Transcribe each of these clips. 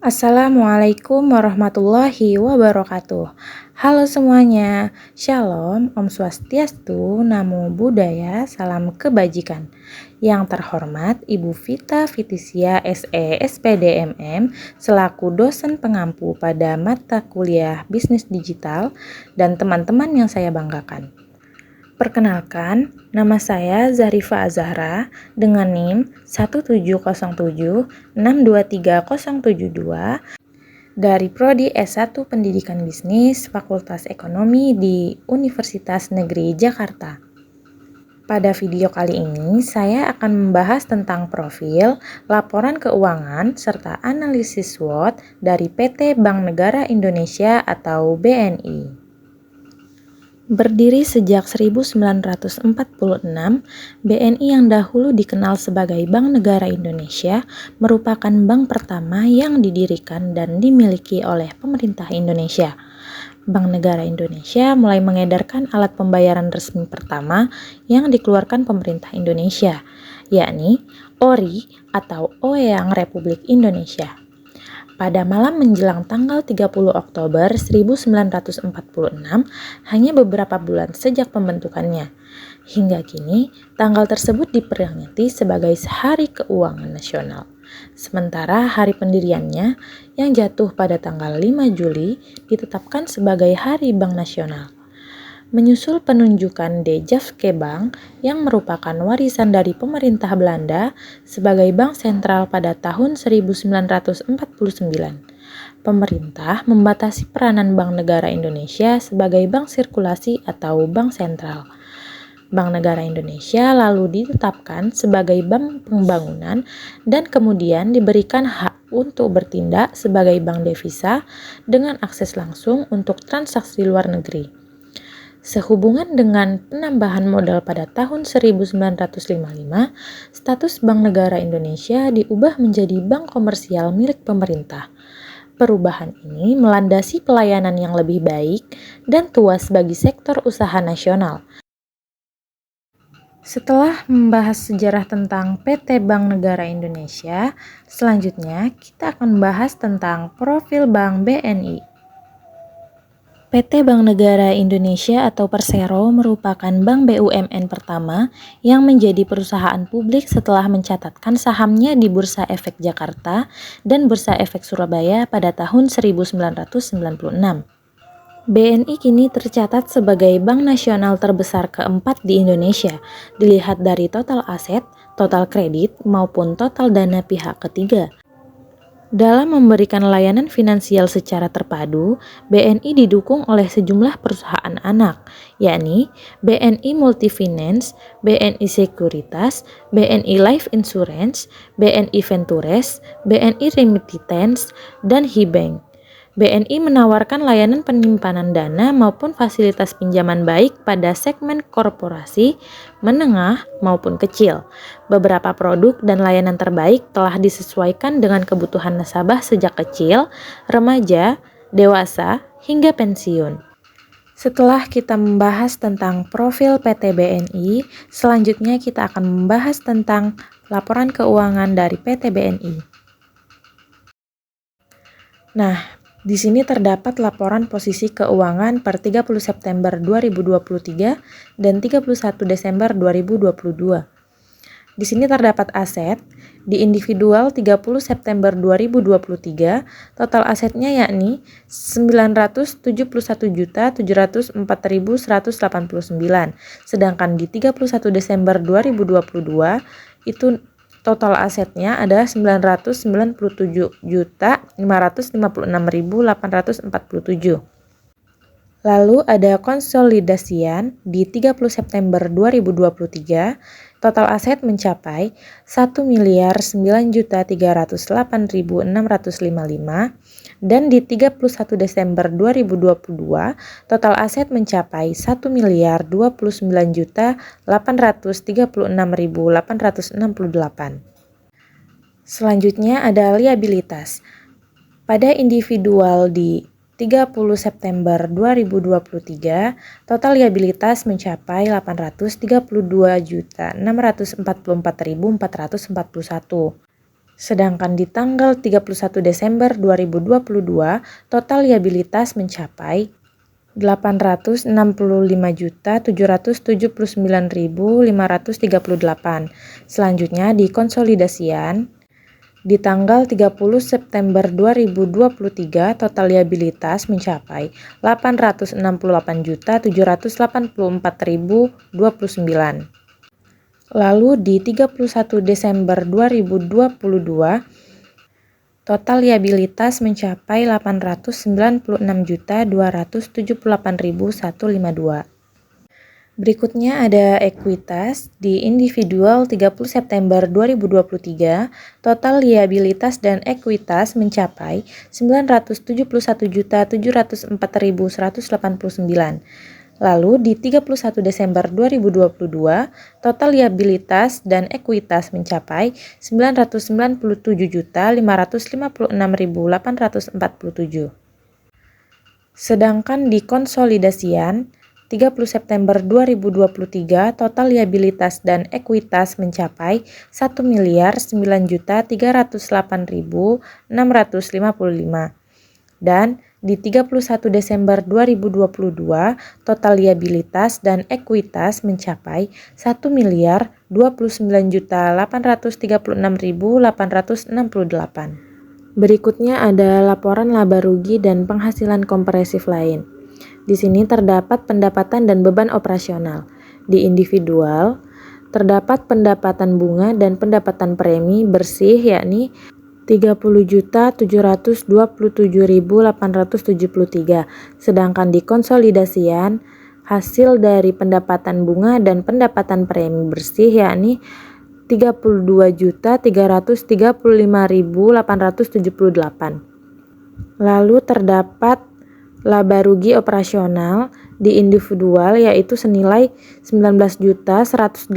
Assalamualaikum warahmatullahi wabarakatuh. Halo semuanya, Shalom, Om Swastiastu, Namo Buddhaya, Salam Kebajikan. Yang terhormat Ibu Vita Fitisia SE SPD MM selaku dosen pengampu pada mata kuliah Bisnis Digital dan teman-teman yang saya banggakan. Perkenalkan, nama saya Zarifa Azahra dengan NIM 17076230072 dari Prodi S1 Pendidikan Bisnis Fakultas Ekonomi di Universitas Negeri Jakarta. Pada video kali ini, saya akan membahas tentang profil, laporan keuangan, serta analisis SWOT dari PT Bank Negara Indonesia atau BNI. Berdiri sejak 1946, BNI yang dahulu dikenal sebagai Bank Negara Indonesia merupakan bank pertama yang didirikan dan dimiliki oleh pemerintah Indonesia. Bank Negara Indonesia mulai mengedarkan alat pembayaran resmi pertama yang dikeluarkan pemerintah Indonesia, yakni ORI atau Oeyang Republik Indonesia. Pada malam menjelang tanggal 30 Oktober 1946, hanya beberapa bulan sejak pembentukannya. Hingga kini, tanggal tersebut diperingati sebagai Hari Keuangan Nasional. Sementara hari pendiriannya, yang jatuh pada tanggal 5 Juli, ditetapkan sebagai Hari Bank Nasional. Menyusul penunjukan De Jafke Bank yang merupakan warisan dari pemerintah Belanda sebagai bank sentral pada tahun 1949. Pemerintah membatasi peranan Bank Negara Indonesia sebagai bank sirkulasi atau bank sentral. Bank Negara Indonesia lalu ditetapkan sebagai bank pembangunan dan kemudian diberikan hak untuk bertindak sebagai bank devisa dengan akses langsung untuk transaksi luar negeri. Sehubungan dengan penambahan modal pada tahun 1955, status Bank Negara Indonesia diubah menjadi bank komersial milik pemerintah. Perubahan ini melandasi pelayanan yang lebih baik dan tuas bagi sektor usaha nasional. Setelah membahas sejarah tentang PT Bank Negara Indonesia, selanjutnya kita akan membahas tentang profil Bank BNI. PT Bank Negara Indonesia atau Persero merupakan bank BUMN pertama yang menjadi perusahaan publik setelah mencatatkan sahamnya di Bursa Efek Jakarta dan Bursa Efek Surabaya pada tahun 1996. BNI kini tercatat sebagai bank nasional terbesar keempat di Indonesia, dilihat dari total aset, total kredit, maupun total dana pihak ketiga. Dalam memberikan layanan finansial secara terpadu, BNI didukung oleh sejumlah perusahaan anak, yakni BNI Multifinance, BNI Sekuritas, BNI Life Insurance, BNI Ventures, BNI Remittance, dan HIBank. BNI menawarkan layanan penyimpanan dana maupun fasilitas pinjaman baik pada segmen korporasi, menengah, maupun kecil. Beberapa produk dan layanan terbaik telah disesuaikan dengan kebutuhan nasabah sejak kecil, remaja, dewasa, hingga pensiun. Setelah kita membahas tentang profil PT BNI, selanjutnya kita akan membahas tentang laporan keuangan dari PT BNI. Nah, di sini terdapat laporan posisi keuangan per 30 September 2023 dan 31 Desember 2022. Di sini terdapat aset, di individual 30 September 2023, total asetnya yakni 971.704.189, sedangkan di 31 Desember 2022 itu total asetnya ada 997.556.847. Lalu ada konsolidasian di 30 September 2023, total aset mencapai 1.009.308.655 dan di 31 Desember 2022, total aset mencapai 1.029.836.868. Selanjutnya ada liabilitas. Pada individual di 30 September 2023, total liabilitas mencapai 832.644.441. Sedangkan di tanggal 31 Desember 2022, total liabilitas mencapai 865.779.538. Selanjutnya di konsolidasian, di tanggal 30 September 2023, total liabilitas mencapai 868.784.029. Lalu di 31 Desember 2022, total liabilitas mencapai 896.278.152. Berikutnya ada ekuitas. Di individual 30 September 2023, total liabilitas dan ekuitas mencapai 971.704.189. Lalu di 31 Desember 2022, total liabilitas dan ekuitas mencapai 997.556.847. Sedangkan di konsolidasian 30 September 2023, total liabilitas dan ekuitas mencapai 1.009.308.655. Dan di 31 Desember 2022, total liabilitas dan ekuitas mencapai 1.029.836.868. Berikutnya ada laporan laba rugi dan penghasilan kompresif lain. Di sini terdapat pendapatan dan beban operasional. Di individual, terdapat pendapatan bunga dan pendapatan premi bersih yakni 30.727.873. Sedangkan di konsolidasian, hasil dari pendapatan bunga dan pendapatan premi bersih yakni 32.335.878. Lalu terdapat laba rugi operasional di individual yaitu senilai 19.181.210,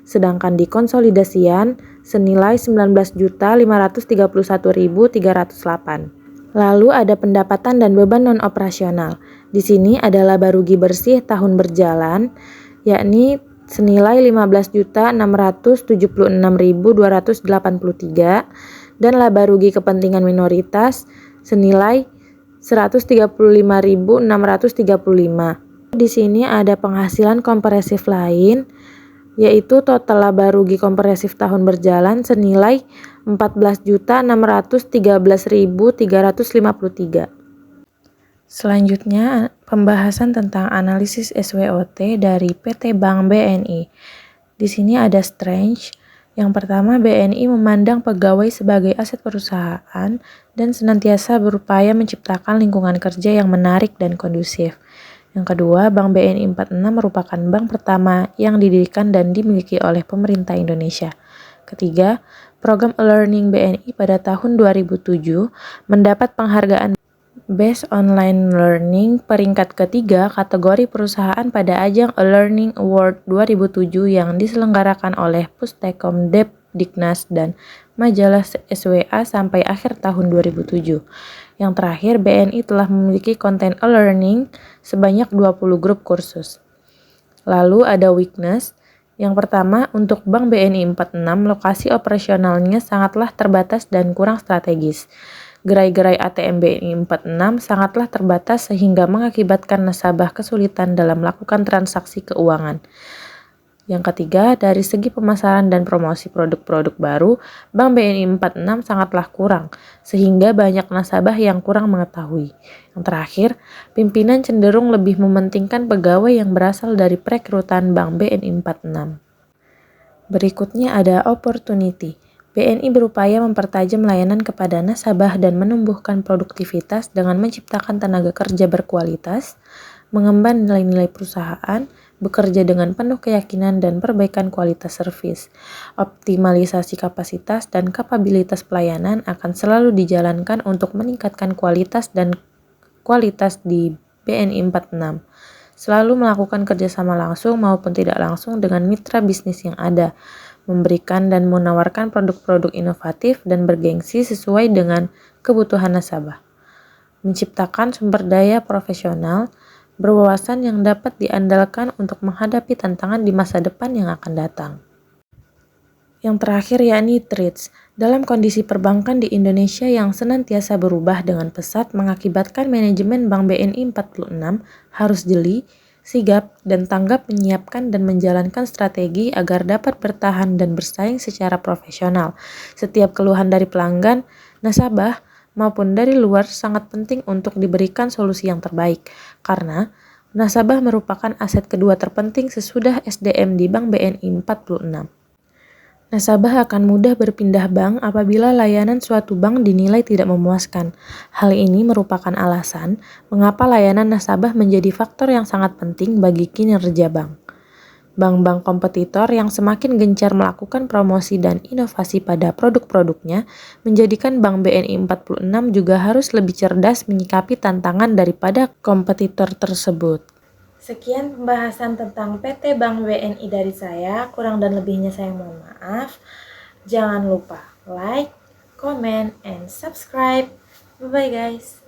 sedangkan di konsolidasian senilai 19.531.308. Lalu ada pendapatan dan beban non operasional. Di sini ada laba rugi bersih tahun berjalan yakni senilai 15.676.283 dan laba rugi kepentingan minoritas senilai 135.635. Di sini ada penghasilan kompresif lain, yaitu total laba rugi kompresif tahun berjalan senilai 14.613.353. Selanjutnya, pembahasan tentang analisis SWOT dari PT Bank BNI. Di sini ada strength. Yang pertama, BNI memandang pegawai sebagai aset perusahaan dan senantiasa berupaya menciptakan lingkungan kerja yang menarik dan kondusif. Yang kedua, Bank BNI 46 merupakan bank pertama yang didirikan dan dimiliki oleh pemerintah Indonesia. Ketiga, program e-learning BNI pada tahun 2007 mendapat penghargaan Best Online Learning peringkat ketiga kategori perusahaan pada ajang e-Learning Award 2007 yang diselenggarakan oleh Pustekom Depdiknas dan majalah SWA sampai akhir tahun 2007. Yang terakhir, BNI telah memiliki konten e-learning sebanyak 20 grup kursus. Lalu ada weakness. Yang pertama, untuk Bank BNI 46, lokasi operasionalnya sangatlah terbatas dan kurang strategis. Gerai-gerai ATM BNI 46 sangatlah terbatas sehingga mengakibatkan nasabah kesulitan dalam melakukan transaksi keuangan. Yang ketiga, dari segi pemasaran dan promosi produk-produk baru, Bank BNI 46 sangatlah kurang, sehingga banyak nasabah yang kurang mengetahui. Yang terakhir, pimpinan cenderung lebih mementingkan pegawai yang berasal dari perekrutan Bank BNI 46. Berikutnya ada opportunity. BNI berupaya mempertajam layanan kepada nasabah dan menumbuhkan produktivitas dengan menciptakan tenaga kerja berkualitas, mengemban nilai-nilai perusahaan, bekerja dengan penuh keyakinan dan perbaikan kualitas servis. Optimalisasi kapasitas dan kapabilitas pelayanan akan selalu dijalankan untuk meningkatkan kualitas di BNI 46. Selalu melakukan kerjasama langsung maupun tidak langsung dengan mitra bisnis yang ada, memberikan dan menawarkan produk-produk inovatif dan bergengsi sesuai dengan kebutuhan nasabah. Menciptakan sumber daya profesional berwawasan yang dapat diandalkan untuk menghadapi tantangan di masa depan yang akan datang. Yang terakhir yakni TRIDS. Dalam kondisi perbankan di Indonesia yang senantiasa berubah dengan pesat mengakibatkan manajemen Bank BNI 46 harus jeli, sigap, dan tanggap menyiapkan dan menjalankan strategi agar dapat bertahan dan bersaing secara profesional. Setiap keluhan dari pelanggan, nasabah, maupun dari luar sangat penting untuk diberikan solusi yang terbaik, karena nasabah merupakan aset kedua terpenting sesudah SDM di Bank BNI 46. Nasabah akan mudah berpindah bank apabila layanan suatu bank dinilai tidak memuaskan. Hal ini merupakan alasan mengapa layanan nasabah menjadi faktor yang sangat penting bagi kinerja bank. Bank-bank kompetitor yang semakin gencar melakukan promosi dan inovasi pada produk-produknya menjadikan Bank BNI 46 juga harus lebih cerdas menyikapi tantangan daripada kompetitor tersebut. Sekian pembahasan tentang PT Bank BNI dari saya, kurang dan lebihnya saya mohon maaf. Jangan lupa like, comment, and subscribe. Bye-bye guys.